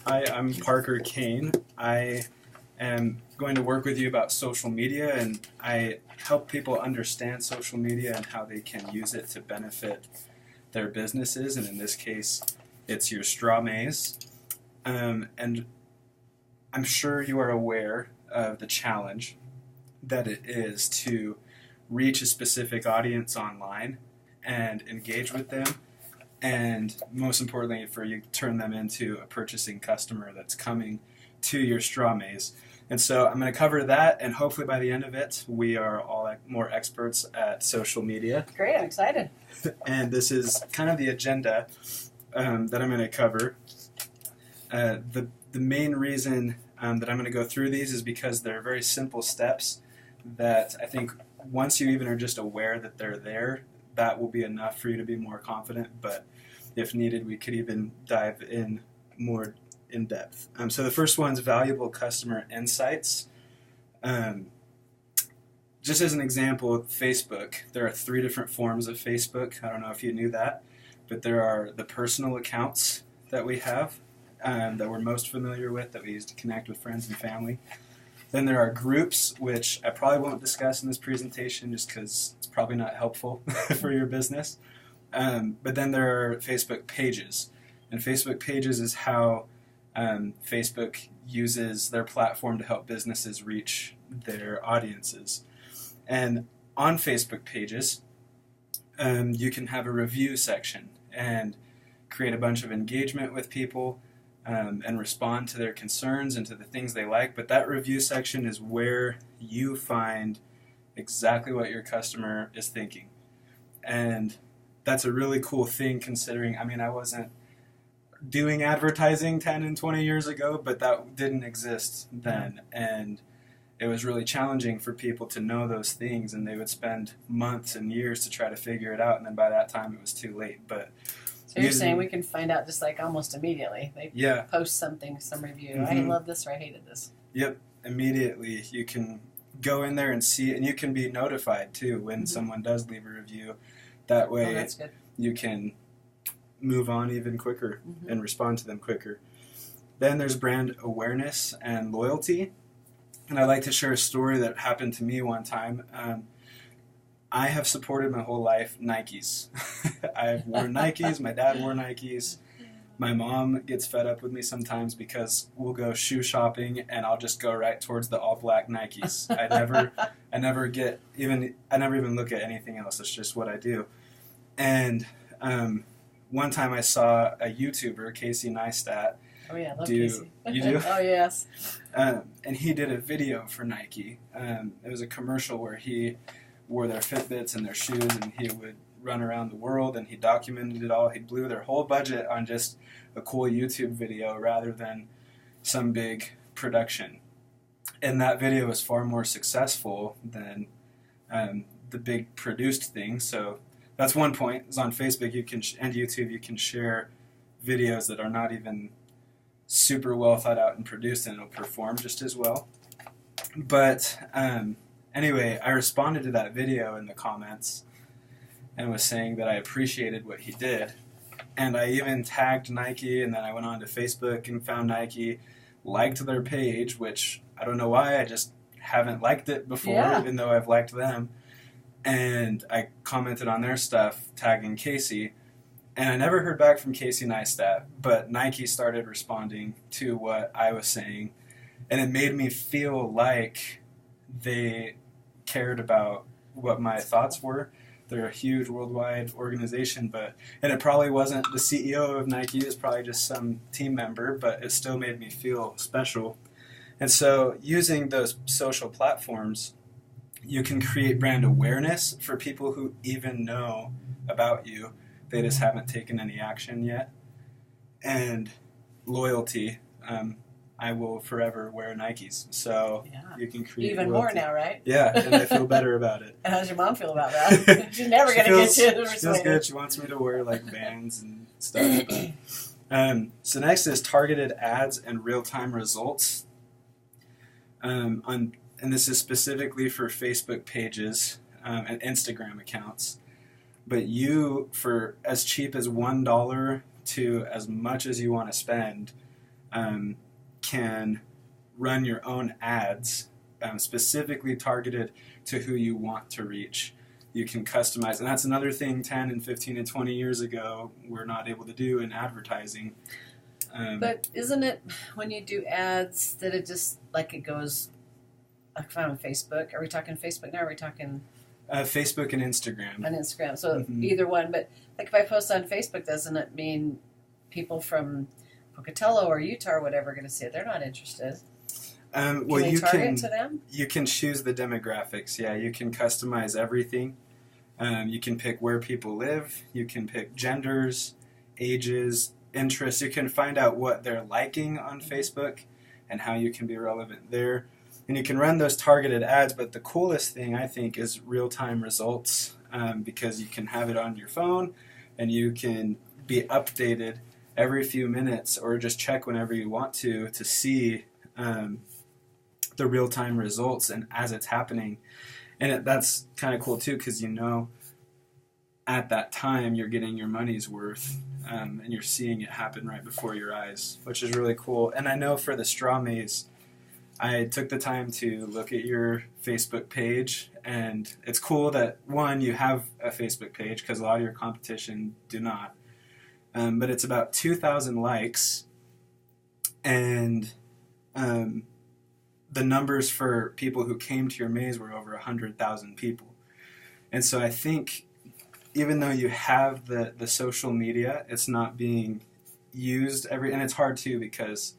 Hi, I'm Parker Kane. I am going to work with you about social media, and I help people understand social media and how they can use it to benefit their businesses, and in this case, it's your straw maze. And I'm sure you are aware of the challenge that it is to reach a specific audience online and engage with them, and most importantly, for you to turn them into a purchasing customer that's coming to your straw maze. And so I'm going to cover that, and hopefully by the end of it, we are all more experts at social media. Great, I'm excited. And this is kind of the agenda that I'm going to cover. The main reason that I'm going to go through these is because they're very simple steps that I think once you even are just aware that they're there, that will be enough for you to be more confident. But if needed, we could even dive in more in depth. So the first one's valuable customer insights. Just as an example, Facebook, there are 3 different forms of Facebook. I don't know if you knew that, but there are the personal accounts that we have, that we're most familiar with, that we use to connect with friends and family. Then there are groups, which I probably won't discuss in this presentation just because it's probably not helpful for your business. But then there are Facebook pages. And Facebook pages is how Facebook uses their platform to help businesses reach their audiences. And on Facebook pages, you can have a review section and create a bunch of engagement with people, and respond to their concerns and to the things they like. But that review section is where you find exactly what your customer is thinking. And that's a really cool thing considering, I wasn't doing advertising 10 and 20 years ago, but that didn't exist then. And it was really challenging for people to know those things, and they would spend months and years to try to figure it out, and then by that time it was too late. But so you're saying we can find out just like almost immediately. They post something, some review. Mm-hmm. I love this or I hated this. Yep, immediately you can go in there and see, and you can be notified too when someone does leave a review. That way that's good. You can move on even quicker and respond to them quicker. Then there's brand awareness and loyalty. And I'd like to share a story that happened to me one time. I have supported my whole life Nikes. I've worn Nikes. My dad wore Nikes. My mom gets fed up with me sometimes because we'll go shoe shopping and I'll just go right towards the all black Nikes. I never even look at anything else. It's just what I do. And one time I saw a YouTuber, Casey Neistat. Oh yeah, I love Casey. You do? Oh yes. And he did a video for Nike. It was a commercial where he wore their Fitbits and their shoes, and he would run around the world, and he documented it all. He blew their whole budget on just a cool YouTube video rather than some big production. And that video was far more successful than the big produced thing. So that's one point. Is on Facebook and YouTube you can share videos that are not even super well thought out and produced, and it'll perform just as well. But anyway, I responded to that video in the comments and was saying that I appreciated what he did. And I even tagged Nike, and then I went on to Facebook and found Nike, liked their page, which I don't know why, I just haven't liked it before, even though I've liked them. And I commented on their stuff, tagging Casey. And I never heard back from Casey Neistat, but Nike started responding to what I was saying. And it made me feel like they cared about what my thoughts were. They're a huge worldwide organization, and it probably wasn't the CEO of Nike, it was probably just some team member, but it still made me feel special. And so using those social platforms, you can create brand awareness for people who even know about you. They just haven't taken any action yet. And loyalty. I will forever wear Nikes. So you can create even loyalty. more now, right? Yeah, and I feel better about it. And how does your mom feel about that? She's never going to get you to She feels good. She wants me to wear like Vans and stuff. So next is targeted ads and real-time results. And this is specifically for Facebook pages and Instagram accounts. But you, for as cheap as $1 to as much as you want to spend, can run your own ads specifically targeted to who you want to reach. You can customize, and that's another thing 10 and 15 and 20 years ago we're not able to do in advertising. But isn't it when you do ads that it just like it goes, like if I'm on Facebook, are we talking Facebook now, or are we talking Facebook and Instagram? On Instagram, so either one. But like if I post on Facebook, doesn't it mean people from Pocatello or Utah or whatever are going to see it? They're not interested. Well, you target to them? You can choose the demographics. Yeah, you can customize everything. You can pick where people live. You can pick genders, ages, interests. You can find out what they're liking on Facebook and how you can be relevant there. And you can run those targeted ads, but the coolest thing, I think, is real-time results, because you can have it on your phone and you can be updated every few minutes or just check whenever you want to see the real-time results and as it's happening. And that's kind of cool, too, because at that time you're getting your money's worth, and you're seeing it happen right before your eyes, which is really cool. And I know for the straw maze, I took the time to look at your Facebook page, and it's cool that, one, you have a Facebook page, because a lot of your competition do not. But it's about 2,000 likes, and the numbers for people who came to your maze were over 100,000 people. And so I think even though you have the social media, it's not being used and it's hard too, because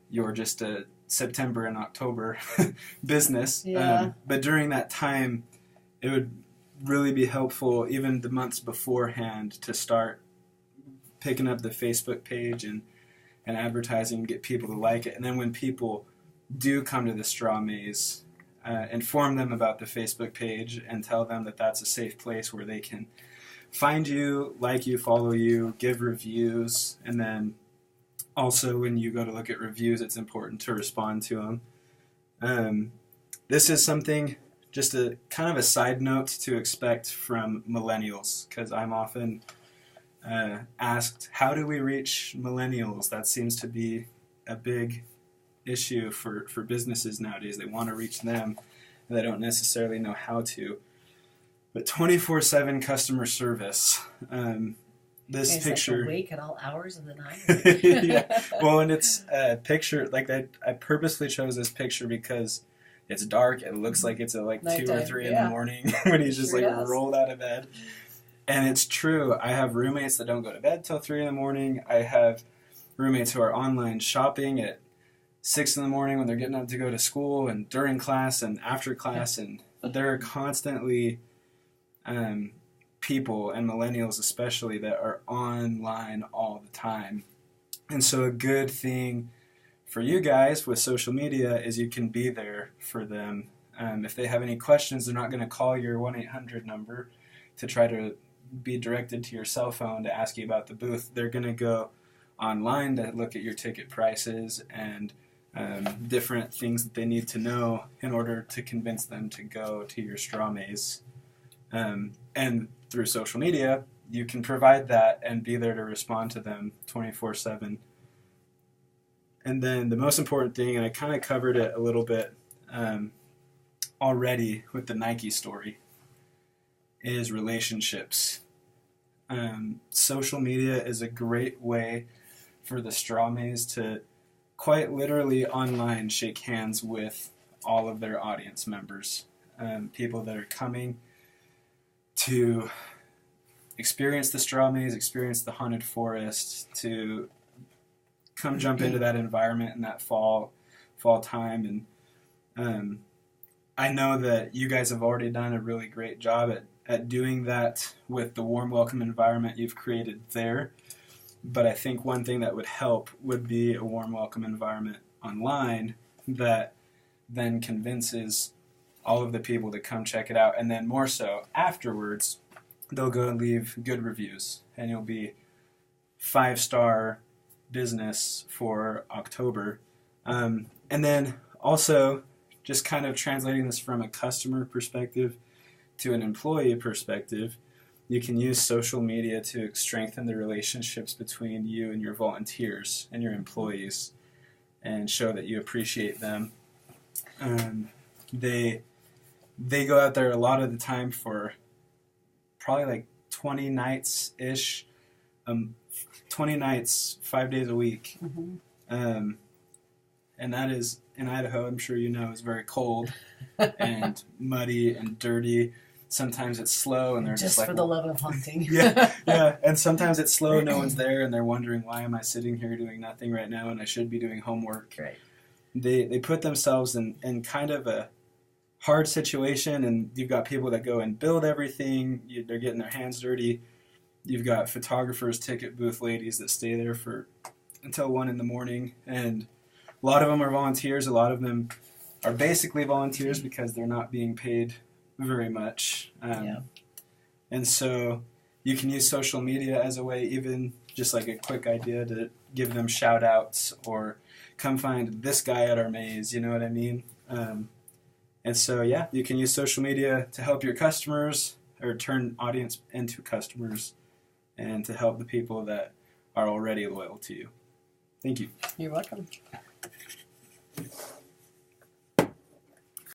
you're just a September and October business. Yeah. But during that time, it would really be helpful, even the months beforehand, to start picking up the Facebook page and advertising and get people to like it. And then when people do come to the straw maze, inform them about the Facebook page and tell them that that's a safe place where they can find you, like you, follow you, give reviews, and then also when you go to look at reviews, it's important to respond to them. This is something, just a kind of a side note to expect from millennials, because I'm often asked, how do we reach millennials? That seems to be a big issue for businesses nowadays. They want to reach them, and they don't necessarily know how to. But 24/7 customer service. This picture. Like awake at all hours of the night. Yeah. Well, and it's a picture, like I purposely chose this picture because it's dark. It looks like it's at like nighttime, 2 or 3 in the morning when he's just rolled out of bed. And it's true. I have roommates that don't go to bed till 3 in the morning. I have roommates who are online shopping at 6 in the morning when they're getting up to go to school, and during class and after class, and they're constantly people, and millennials especially, that are online all the time. And so a good thing for you guys with social media is you can be there for them. If they have any questions, they're not going to call your 1-800 number to try to be directed to your cell phone to ask you about the booth. They're going to go online to look at your ticket prices and different things that they need to know in order to convince them to go to your straw maze. And through social media, you can provide that and be there to respond to them 24/7. And then the most important thing, and I kind of covered it a little bit already with the Nike story, is relationships. Social media is a great way for the straw maze to quite literally online shake hands with all of their audience members, people that are coming to experience the straw maze, experience the haunted forest, to come jump into that environment in that fall time. And I know that you guys have already done a really great job at doing that with the warm, welcome environment you've created there. But I think one thing that would help would be a warm, welcome environment online that then convinces all of the people to come check it out. And then more so, afterwards, they'll go and leave good reviews. And you'll be 5-star business for October. And then also, just kind of translating this from a customer perspective to an employee perspective, you can use social media to strengthen the relationships between you and your volunteers and your employees. and show that you appreciate them. They go out there a lot of the time for probably like 20 nights ish, 20 nights, 5 days a week. Mm-hmm. And that is, in Idaho, I'm sure you know, is very cold and muddy and dirty. Sometimes it's slow and they're just like, for the love of hunting. yeah. And sometimes it's slow, no one's there, and they're wondering, why am I sitting here doing nothing right now and I should be doing homework. Right. They put themselves in kind of a hard situation, and you've got people that go and build everything. They're getting their hands dirty. You've got photographers, ticket booth ladies that stay there until 1 a.m, and a lot of them are volunteers. A lot of them are basically volunteers because they're not being paid very much. And so you can use social media as a way, even just like a quick idea to give them shout outs or come find this guy at our maze, you know what I mean? And so, yeah, you can use social media to help your customers or turn audience into customers and to help the people that are already loyal to you. Thank you. You're welcome.